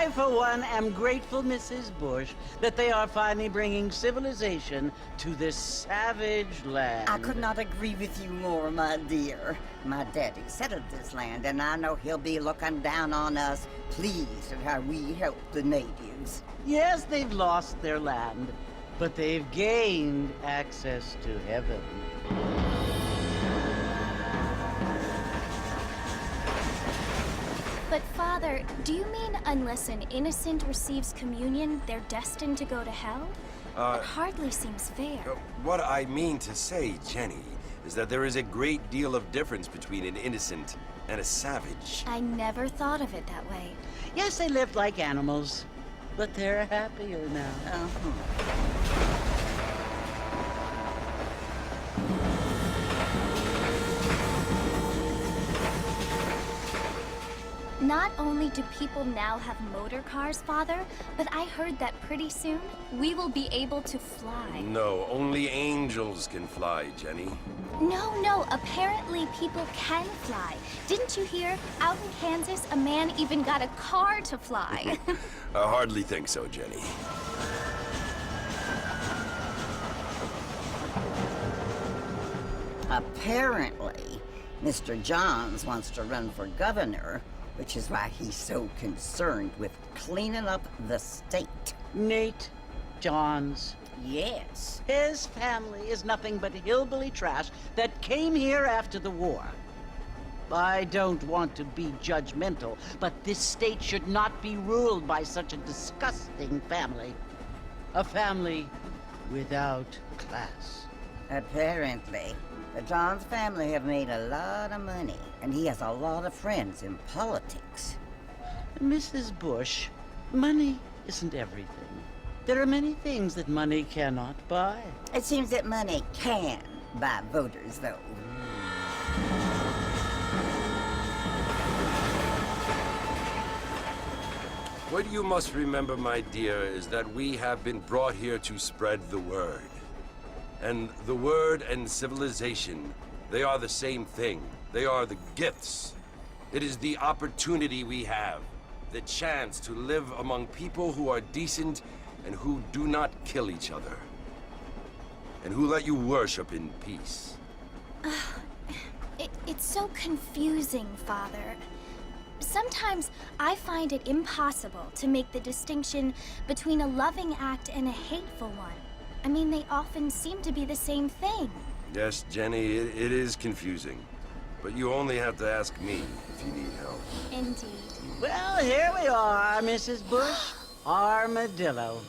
I, for one, am grateful, Mrs. Bush, that they are finally bringing civilization to this savage land. I could not agree with you more, my dear. My daddy settled this land, and I know he'll be looking down on us, pleased at how we help the natives. Yes, they've lost their land, but they've gained access to heaven. But Father, do you mean unless an innocent receives communion, they're destined to go to hell? It hardly seems fair. What I mean to say, Jenny, is that there is a great deal of difference between an innocent and a savage. I never thought of it that way. Yes, they lived like animals, but they're happier now. Not only do people now have motor cars, Father, but I heard that pretty soon we will be able to fly. No, only angels can fly, Jenny. No, apparently people can fly. Didn't you hear? Out in Kansas, a man even got a car to fly. I hardly think so, Jenny. Apparently, Mr. Johns wants to run for governor, which is why he's so concerned with cleaning up the state. Nate Johns. Yes. His family is nothing but hillbilly trash that came here after the war. I don't want to be judgmental, but this state should not be ruled by such a disgusting family. A family without class. Apparently. The Johns family have made a lot of money, and he has a lot of friends in politics. Mrs. Bush, money isn't everything. There are many things that money cannot buy. It seems that money can buy voters, though. What you must remember, my dear, is that we have been brought here to spread the word. And the word and civilization, they are the same thing. They are the gifts. It is the opportunity we have, the chance to live among people who are decent and who do not kill each other, and who let you worship in peace. It's so confusing, Father. Sometimes I find it impossible to make the distinction between a loving act and a hateful one. I mean, they often seem to be the same thing. Yes, Jenny, it is confusing. But you only have to ask me if you need help. Indeed. Well, here we are, Mrs. Bush. Armadillo.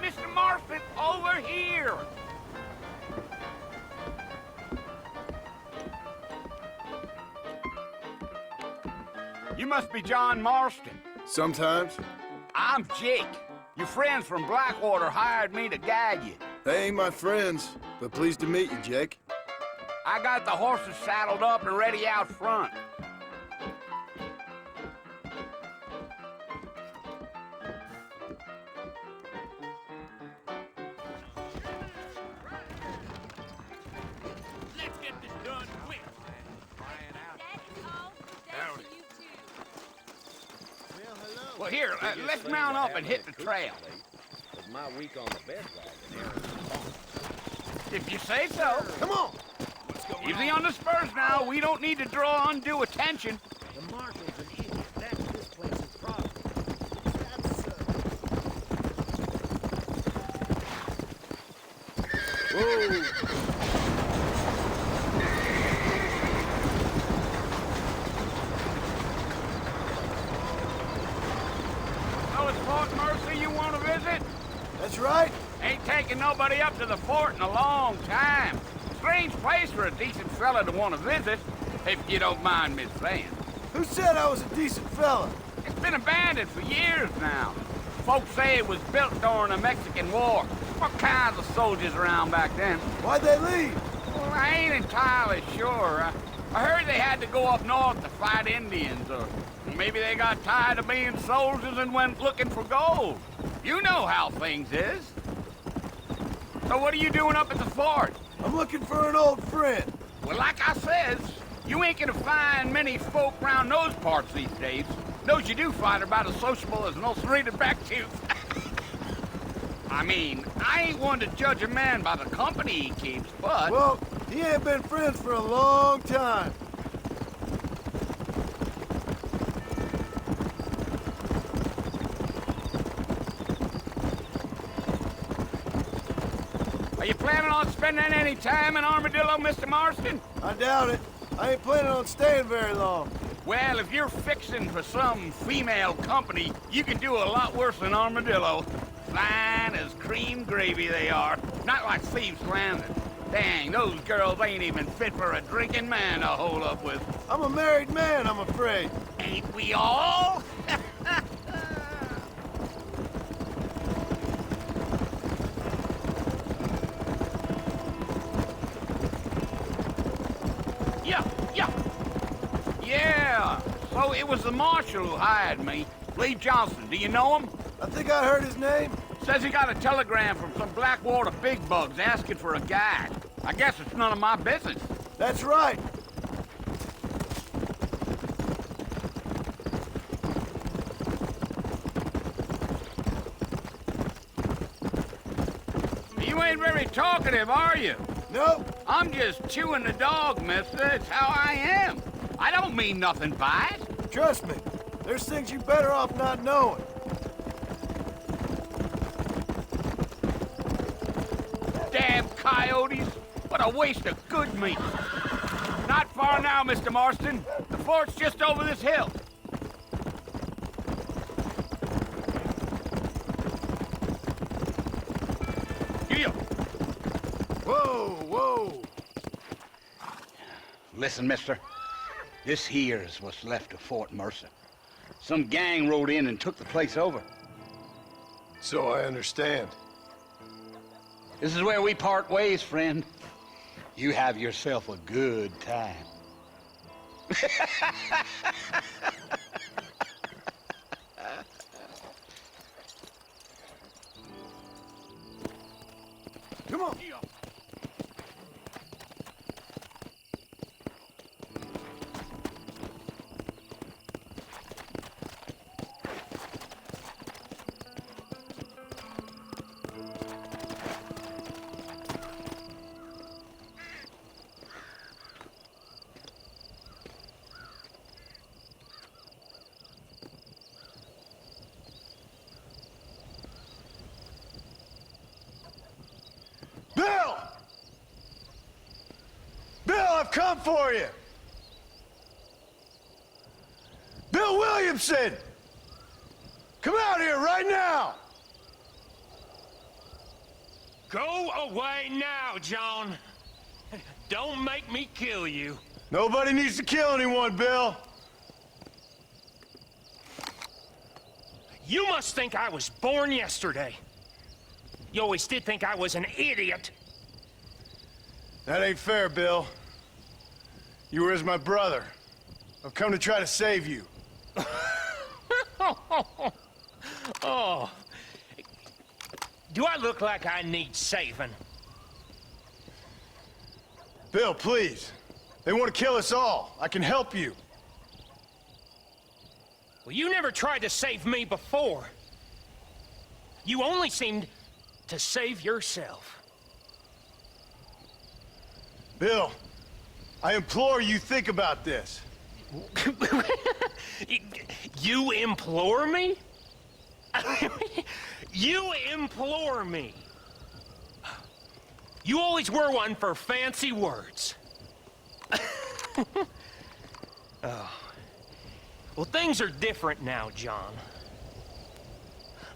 Mr. Marston, over here! You must be John Marston. Sometimes. I'm Jake. Your friends from Blackwater hired me to guide you. They ain't my friends, but pleased to meet you, Jake. I got the horses saddled up and ready out front. Let's get this done quick. Well, here, let's mount up and hit the trail. My week on the bed wagon. If you say so. Come on! Easy on the spurs now. We don't need to draw undue attention. The marshal's an idiot. That's this place's problem. Whoa! Oh, it's Fort Mercy you want to visit? That's right. Ain't taken nobody up to the fort in a long time. Strange place for a decent fella to want to visit, if you don't mind me saying. Who said I was a decent fella? It's been abandoned for years now. Folks say it was built during the Mexican War. What kinds of soldiers around back then? Why'd they leave? Well, I ain't entirely sure. I heard they had to go up north to fight Indians, or maybe they got tired of being soldiers and went looking for gold. You know how things is. So what are you doing up at the fort? I'm looking for an old friend. Well, like I says, you ain't gonna find many folk round those parts these days. Those you do find are about as sociable as an ulcerated back tooth. I mean, I ain't one to judge a man by the company he keeps, but... Well, he ain't been friends for a long time. Are you planning on spending any time in Armadillo, Mr. Marston? I doubt it. I ain't planning on staying very long. Well, if you're fixing for some female company, you can do a lot worse than Armadillo. Fine as cream gravy they are. Not like Thieves Landing. Dang, those girls ain't even fit for a drinking man to hold up with. I'm a married man, I'm afraid. Ain't we all? Yeah, so it was the marshal who hired me. Lee Johnson, do you know him? I think I heard his name. Says he got a telegram from some Blackwater big bugs asking for a guide. I guess it's none of my business. That's right. You ain't very talkative, are you? Nope. I'm just chewing the dog, mister. It's how I am. I don't mean nothing by it. Trust me. There's things you're better off not knowing. Damn coyotes. What a waste of good meat. Not far now, Mr. Marston. The fort's just over this hill. Yeah. Whoa, whoa. Listen, mister. This here's what's left of Fort Mercer. Some gang rode in and took the place over. So I understand. This is where we part ways, friend. You have yourself a good time. Come on. Bill! Bill, I've come for you! Bill Williamson! Come out here right now! Go away now, John. Don't make me kill you. Nobody needs to kill anyone, Bill. You must think I was born yesterday. You always did think I was an idiot. That ain't fair, Bill. You were as my brother. I've come to try to save you. Oh. Do I look like I need saving? Bill, please. They want to kill us all. I can help you. Well, you never tried to save me before. You only seemed to save yourself. Bill, I implore you think about this. You implore me? You implore me? You always were one for fancy words. Oh. Well, things are different now, John.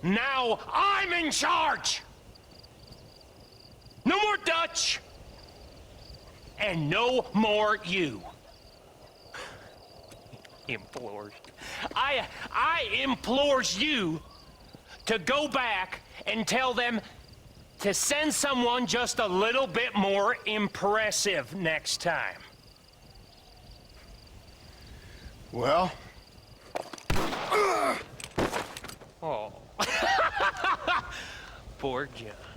now I'm in charge! No more Dutch! And no more you. Implores. I implores you to go back and tell them to send someone just a little bit more impressive next time. Well? Oh. Poor John.